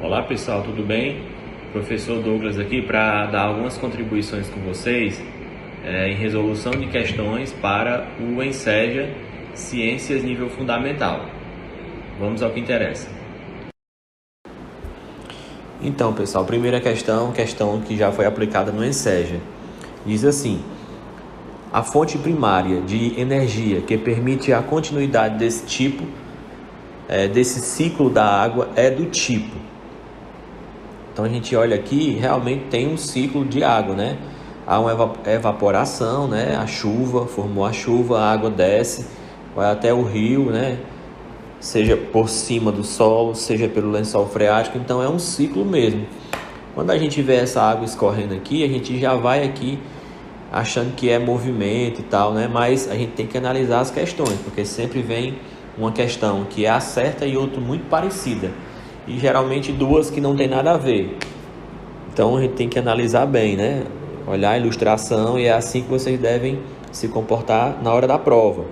Olá pessoal, tudo bem? Professor Douglas aqui para dar algumas contribuições com vocês em resolução de questões para o Enseja Ciências Nível Fundamental. Vamos ao que interessa. Então pessoal, primeira questão que já foi aplicada no Enseja. Diz assim: a fonte primária de energia que permite a continuidade desse tipo, desse ciclo da água é do tipo. Então a gente olha aqui, realmente tem um ciclo de água, né? Há uma evaporação, né? A chuva, formou a chuva, a água desce, vai até o rio, né? Seja por cima do solo, seja pelo lençol freático, então é um ciclo mesmo. Quando a gente vê essa água escorrendo aqui, a gente já vai aqui achando que é movimento e tal, né? Mas a gente tem que analisar as questões, porque sempre vem uma questão que é a certa e outra muito parecida. E geralmente duas que não tem nada a ver. Então a gente tem que analisar bem, né? Olhar a ilustração, e é assim que vocês devem se comportar na hora da prova.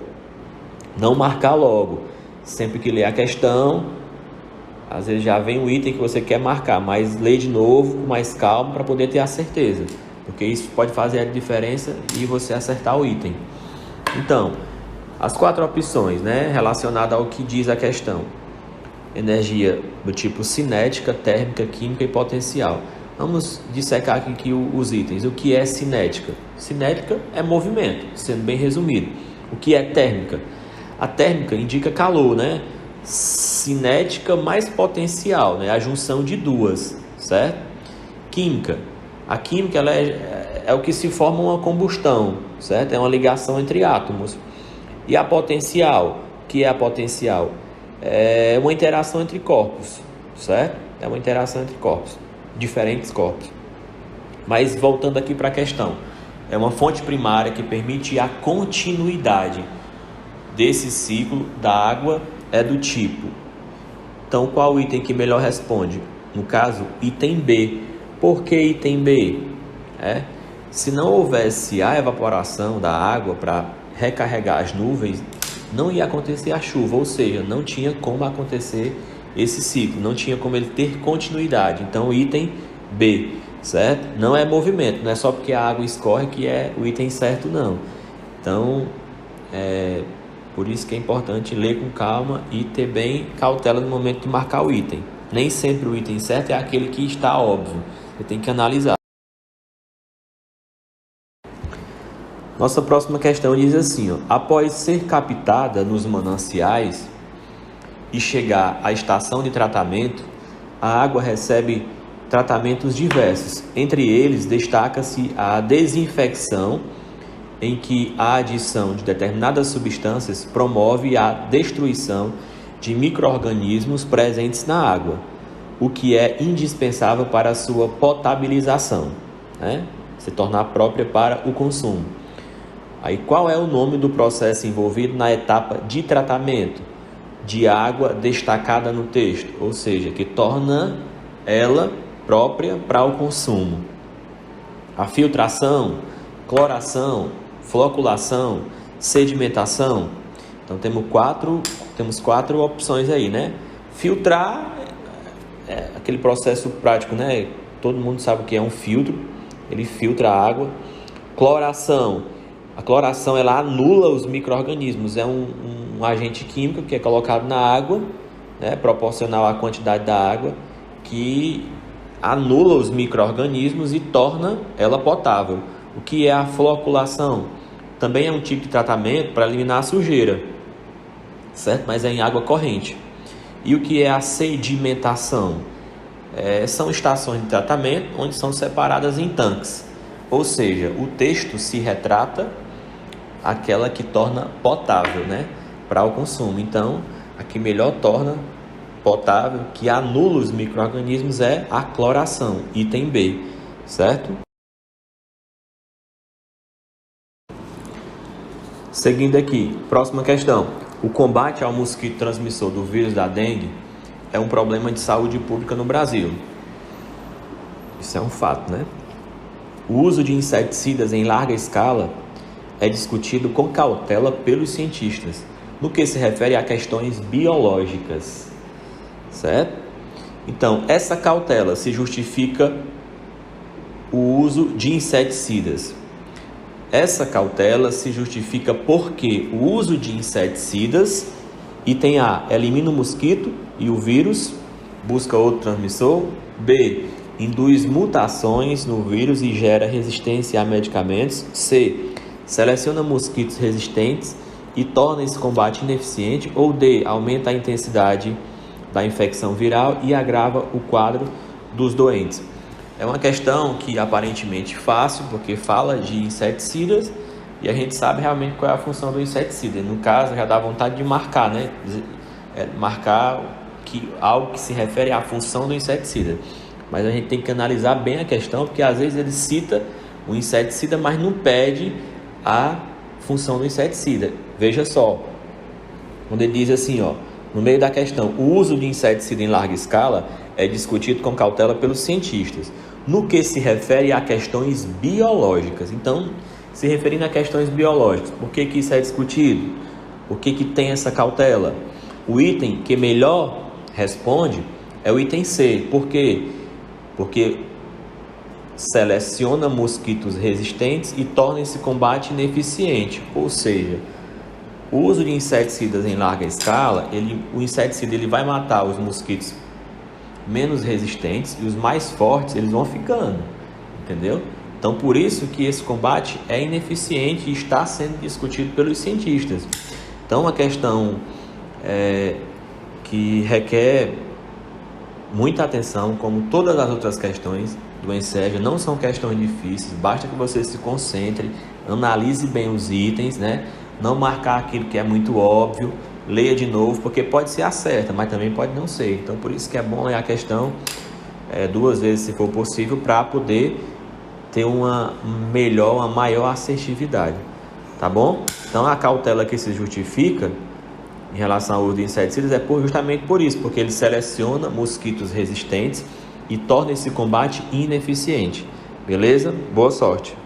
Não marcar logo. Sempre que ler a questão, às vezes já vem o item que você quer marcar, mas lê de novo com mais calma para poder ter a certeza, porque isso pode fazer a diferença e você acertar o item. Então, as 4 opções, né, relacionadas ao que diz a questão: energia do tipo cinética, térmica, química e potencial. Vamos dissecar aqui os itens. O que é cinética? Cinética é movimento, sendo bem resumido. O que é térmica? A térmica indica calor, né? Cinética mais potencial, né? A junção de duas, certo? Química. A química ela é o que se forma uma combustão, certo? É uma ligação entre átomos. E a potencial? O que é a potencial? É uma interação entre corpos, certo? É uma interação entre corpos, diferentes corpos. Mas voltando aqui para a questão, é uma fonte primária que permite a continuidade desse ciclo da água, é do tipo. Então, qual o item que melhor responde? No caso, item B. Por que item B? Se não houvesse a evaporação da água para recarregar as nuvens, não ia acontecer a chuva, ou seja, não tinha como acontecer esse ciclo, não tinha como ele ter continuidade. Então, item B, certo? Não é movimento, não é só porque a água escorre que é o item certo, não. Então, por isso que é importante ler com calma e ter bem cautela no momento de marcar o item. Nem sempre o item certo é aquele que está óbvio, você tem que analisar. Nossa próxima questão diz assim: após ser captada nos mananciais e chegar à estação de tratamento, a água recebe tratamentos diversos. Entre eles, destaca-se a desinfecção, em que a adição de determinadas substâncias promove a destruição de micro-organismos presentes na água, o que é indispensável para a sua potabilização, né? Se tornar própria para o consumo. Aí, qual é o nome do processo envolvido na etapa de tratamento de água destacada no texto? Ou seja, que torna ela própria para o consumo. A filtração, cloração, floculação, sedimentação. Então temos quatro opções aí, né? Filtrar é aquele processo prático, né? Todo mundo sabe o que é um filtro, ele filtra a água. Cloração. A cloração ela anula os micro-organismos, é um agente químico que é colocado na água, né, proporcional à quantidade da água, que anula os micro-organismos e torna ela potável. O que é a floculação? Também é um tipo de tratamento para eliminar a sujeira, certo? Mas é em água corrente. E o que é a sedimentação? São estações de tratamento onde são separadas em tanques. Ou seja, o texto se retrata aquela que torna potável, né, para o consumo. Então, a que melhor torna potável, que anula os micro-organismos, é a cloração, item B, certo? Seguindo aqui, próxima questão. O combate ao mosquito transmissor do vírus da dengue é um problema de saúde pública no Brasil. Isso é um fato, né? O uso de inseticidas em larga escala é discutido com cautela pelos cientistas, no que se refere a questões biológicas, certo? Então, essa cautela se justifica o uso de inseticidas. Essa cautela se justifica porque o uso de inseticidas, item A, elimina o mosquito e o vírus, busca outro transmissor. B, induz mutações no vírus e gera resistência a medicamentos. C, seleciona mosquitos resistentes e torna esse combate ineficiente. Ou D, aumenta a intensidade da infecção viral e agrava o quadro dos doentes. É uma questão que aparentemente fácil, porque fala de inseticidas e a gente sabe realmente qual é a função do inseticida. No caso, já dá vontade de marcar, né? Marcar algo que se refere à função do inseticida. Mas a gente tem que analisar bem a questão, porque às vezes ele cita o inseticida, mas não pede a função do inseticida. Veja só, quando ele diz assim, ó, no meio da questão, o uso de inseticida em larga escala é discutido com cautela pelos cientistas, no que se refere a questões biológicas. Então, se referindo a questões biológicas, por que isso é discutido? Por que tem essa cautela? O item que melhor responde é o item C. Por quê? Porque seleciona mosquitos resistentes e torna esse combate ineficiente. Ou seja, o uso de inseticidas em larga escala, o inseticida vai matar os mosquitos menos resistentes e os mais fortes eles vão ficando, entendeu? Então, por isso que esse combate é ineficiente e está sendo discutido pelos cientistas. Então, a questão que requer muita atenção, como todas as outras questões do Enseja, não são questões difíceis, basta que você se concentre, analise bem os itens, né? Não marcar aquilo que é muito óbvio, leia de novo, porque pode ser a certa, mas também pode não ser. Então, por isso que é bom ler a questão 2 vezes, se for possível, para poder ter uma maior assertividade, tá bom? Então, a cautela que se justifica em relação ao uso de inseticidas é justamente por isso, porque ele seleciona mosquitos resistentes e torna esse combate ineficiente. Beleza? Boa sorte!